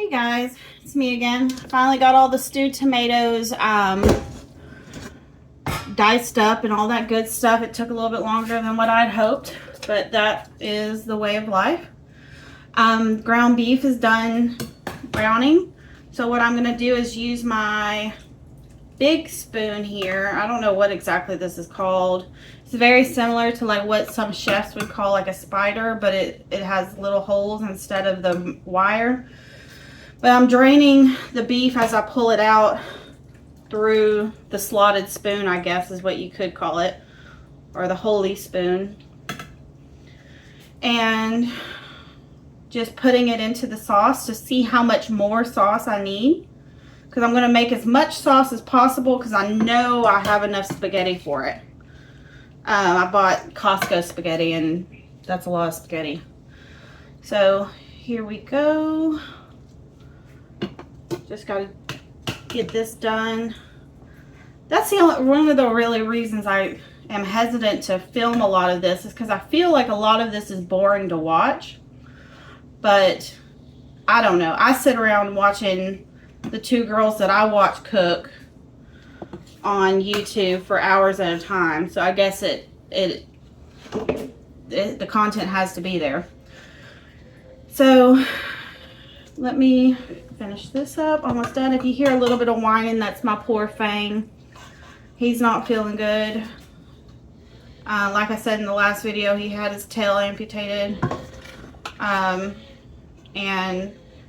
Hey guys, it's me again. Finally got all the stewed tomatoes diced up and all that good stuff. It took a little bit longer than what I'd hoped, but that is the way of life. Ground beef is done browning. So what I'm gonna do is use my big spoon here. I don't know what exactly this is called. It's very similar to like what some chefs would call like a spider, but it has little holes instead of the wire. But I'm draining the beef as I pull it out through the slotted spoon, I guess is what you could call it, or the holy spoon. And just putting it into the sauce to see how much more sauce I need. Because I'm going to make as much sauce as possible because I know I have enough spaghetti for it. I bought Costco spaghetti and that's a lot of spaghetti. So here we go. Just got to get this done. That's one of the really reasons I am hesitant to film a lot of this is because I feel like a lot of this is boring to watch. But I don't know. I sit around watching the two girls that I watch cook on YouTube for hours at a time. So I guess the content has to be there. So let me finish this up. Almost done. If you hear a little bit of whining, that's my poor Fang. He's not feeling good. Like I said in the last video, he had his tail amputated. And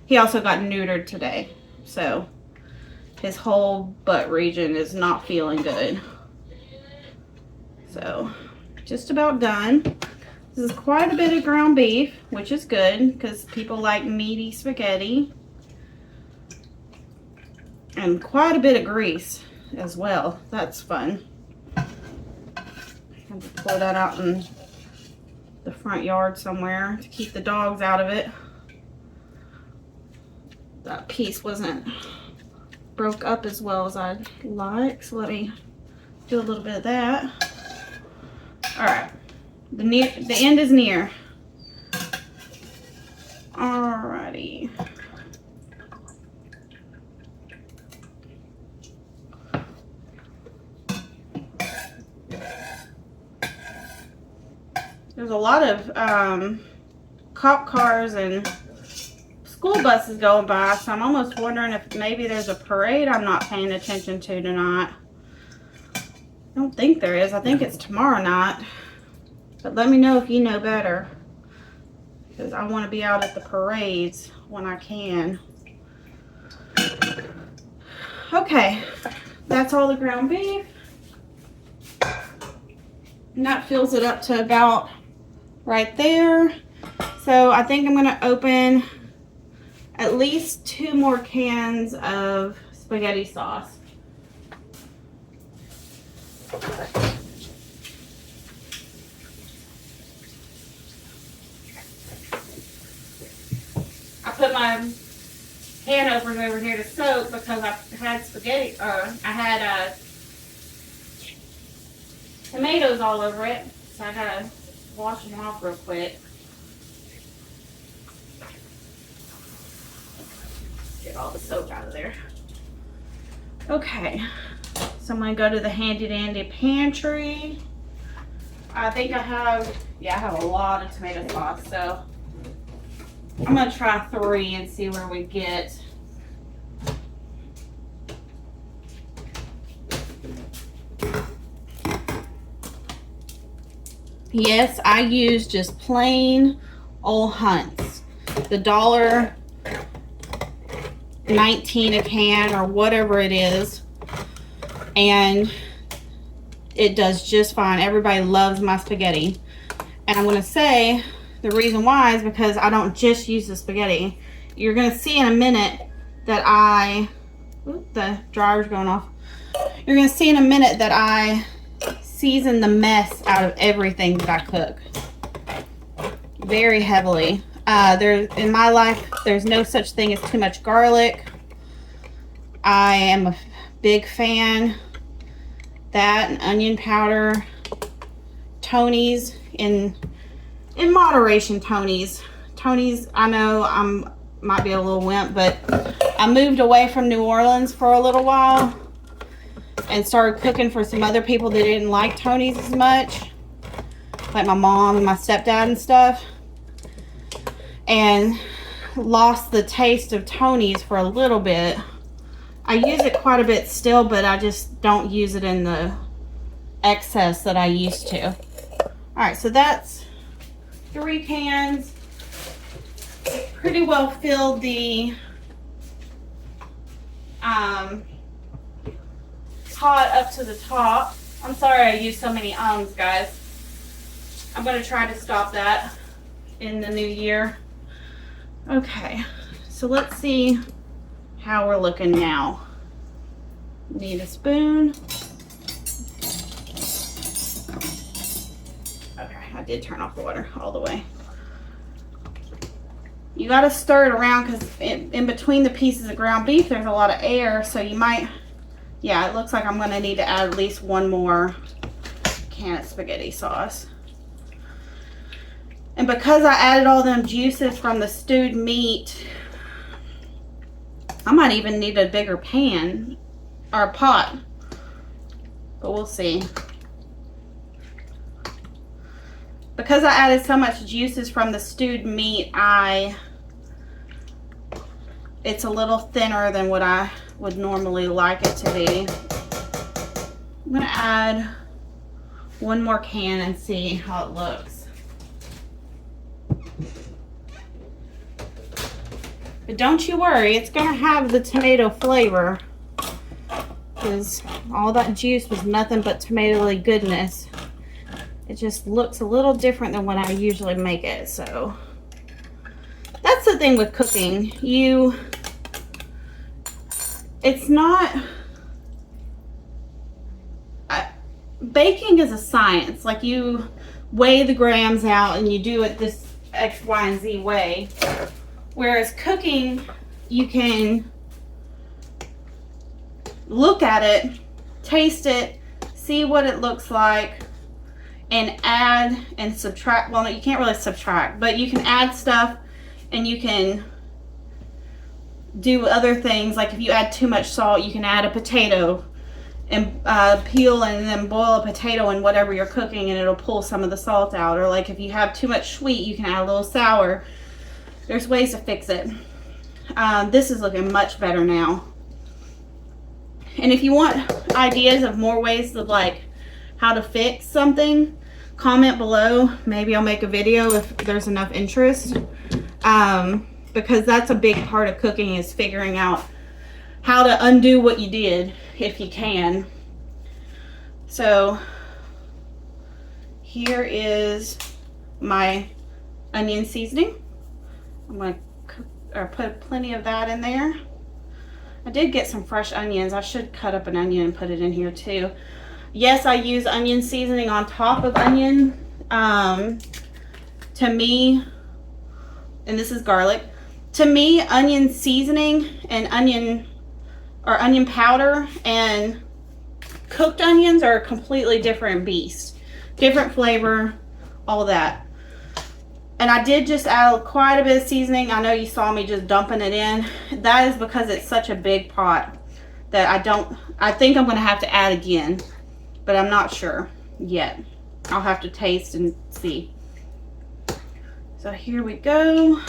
he also got neutered today. So his whole butt region is not feeling good. So just about done. This is quite a bit of ground beef, which is good because people like meaty spaghetti. And quite a bit of grease as well. That's fun. I have to pour that out in the front yard somewhere to keep the dogs out of it. That piece wasn't broke up as well as I'd like, so let me do a little bit of that. All right, the end is near. Alrighty. There's a lot of cop cars and school buses going by, so I'm almost wondering if maybe there's a parade I'm not paying attention to tonight. I don't think there is. I think it's tomorrow night. But let me know if you know better, because I want to be out at the parades when I can. Okay, that's all the ground beef. And that fills it up to about right there. So I think I'm going to open at least 2 more cans of spaghetti sauce. I put my can openers over here to soak because I had spaghetti, I had tomatoes all over it, so I gotta wash them off real quick. Get all the soap out of there. Okay, so I'm gonna go to the handy dandy pantry. I think I have a lot of tomato sauce, so I'm gonna try 3 and see where we get. Yes, I use just plain old Hunt's. The $1.19 a can or whatever it is. And it does just fine. Everybody loves my spaghetti. And I'm going to say the reason why is because I don't just use the spaghetti. You're going to see in a minute that the dryer's going off. You're going to see in a minute that I season the mess out of everything that I cook very heavily. In my life, there's no such thing as too much garlic. I am a big fan. That and onion powder, Tony's in moderation. Tony's, I know I'm might be a little wimp, but I moved away from New Orleans for a little while and started cooking for some other people that didn't like Tony's as much, like my mom and my stepdad and stuff, and lost the taste of Tony's for a little bit. I use it quite a bit still, but I just don't use it in the excess that I used to. All right, so that's 3 cans. Pretty well filled the pot up to the top. I'm sorry I used so many ums, guys. I'm going to try to stop that in the new year. Okay, so let's see how we're looking now. Need a spoon. Okay, I did turn off the water all the way. You got to stir it around because in between the pieces of ground beef there's a lot of air, so you might, yeah, it looks like I'm going to need to add at least 1 more can of spaghetti sauce. And because I added all them juices from the stewed meat, I might even need a bigger pan or a pot, but we'll see. Because I added so much juices from the stewed meat, it's a little thinner than what I would normally like it to be. I'm gonna add 1 more can and see how it looks. But don't you worry, it's gonna have the tomato flavor, because all that juice was nothing but tomatoey goodness. It just looks a little different than when I usually make it. So that's the thing with cooking. It's not, baking is a science. Like, you weigh the grams out and you do it this X, Y, and Z way. Whereas cooking, you can look at it, taste it, see what it looks like, and add and subtract. Well, no, you can't really subtract, but you can add stuff and you can do other things. Like if you add too much salt, you can add a potato and peel and then boil a potato in whatever you're cooking and it'll pull some of the salt out. Or like if you have too much sweet, you can add a little sour. There's ways to fix it. This is looking much better now. And if you want ideas of more ways of like how to fix something, comment below. Maybe I'll make a video if there's enough interest. Because that's a big part of cooking, is figuring out how to undo what you did if you can. So here is my onion seasoning. I'm going to put plenty of that in there. I did get some fresh onions. I should cut up an onion and put it in here too. Yes, I use onion seasoning on top of onion. To me, and this is garlic, to me, onion seasoning and onion powder and cooked onions are a completely different beast. Different flavor, all that. And I did just add quite a bit of seasoning. I know you saw me just dumping it in. That is because it's such a big pot that I think I'm going to have to add again, but I'm not sure yet. I'll have to taste and see. So here we go.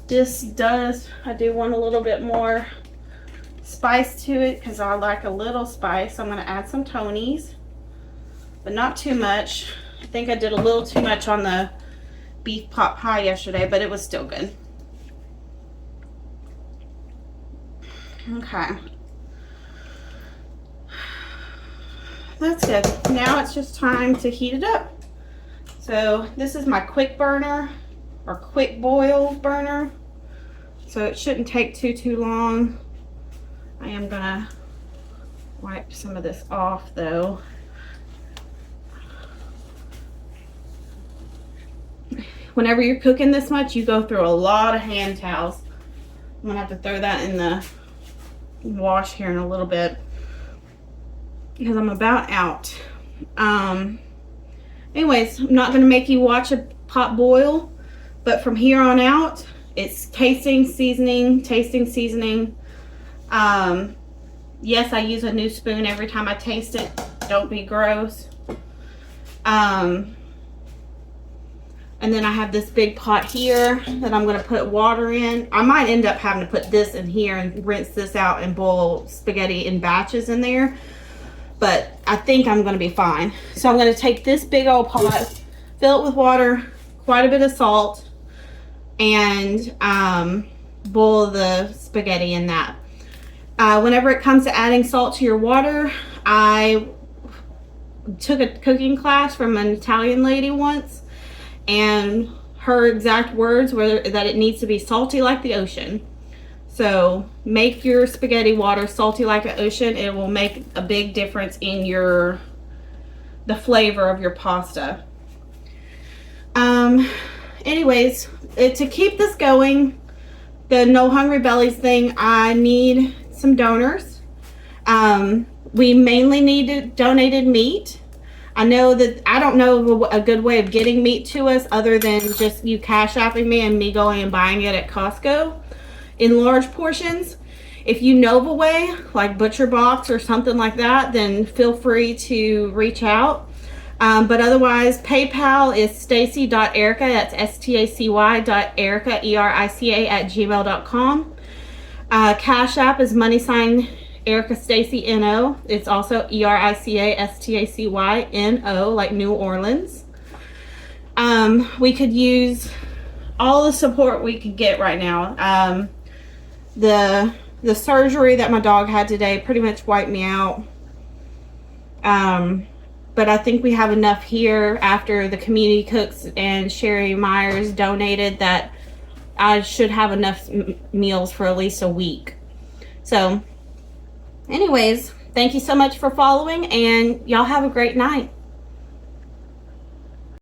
I do want a little bit more spice to it because I like a little spice. I'm going to add some Tony's, but not too much. I think I did a little too much on the beef pot pie yesterday, but it was still good. Okay. That's good. Now it's just time to heat it up. So this is my quick burner or quick boil burner. So it shouldn't take too long. I am gonna wipe some of this off though. Whenever you're cooking this much, you go through a lot of hand towels. I'm gonna have to throw that in the wash here in a little bit because I'm about out. Anyways, I'm not gonna make you watch a pot boil, but from here on out, It's tasting seasoning. Yes, I use a new spoon every time I taste it. Don't be gross. And then I have this big pot here that I'm going to put water in. I might end up having to put this in here and rinse this out and boil spaghetti in batches in there. But I think I'm going to be fine. So I'm going to take this big old pot, fill it with water, quite a bit of salt, and boil the spaghetti in that. Whenever it comes to adding salt to your water, I took a cooking class from an Italian lady once, and her exact words were that it needs to be salty like the ocean. So make your spaghetti water salty like the ocean. It will make a big difference in the flavor of your pasta. Anyways, to keep this going, the No Hungry Bellies thing, I need some donors. We mainly need donated meat. I don't know a good way of getting meat to us other than just you cash apping me and me going and buying it at Costco in large portions. If you know of a way, like Butcher Box or something like that, then feel free to reach out. But otherwise, PayPal is stacy.erica, that's stacy.erica, ERICA @gmail.com. Cash App is # Erica Stacy NO. It's also ERICA STACYNO, like New Orleans. We could use all the support we could get right now. The surgery that my dog had today pretty much wiped me out. But I think we have enough here after the community cooks and Sherry Myers donated that I should have enough meals for at least a week. So anyways, thank you so much for following, and y'all have a great night.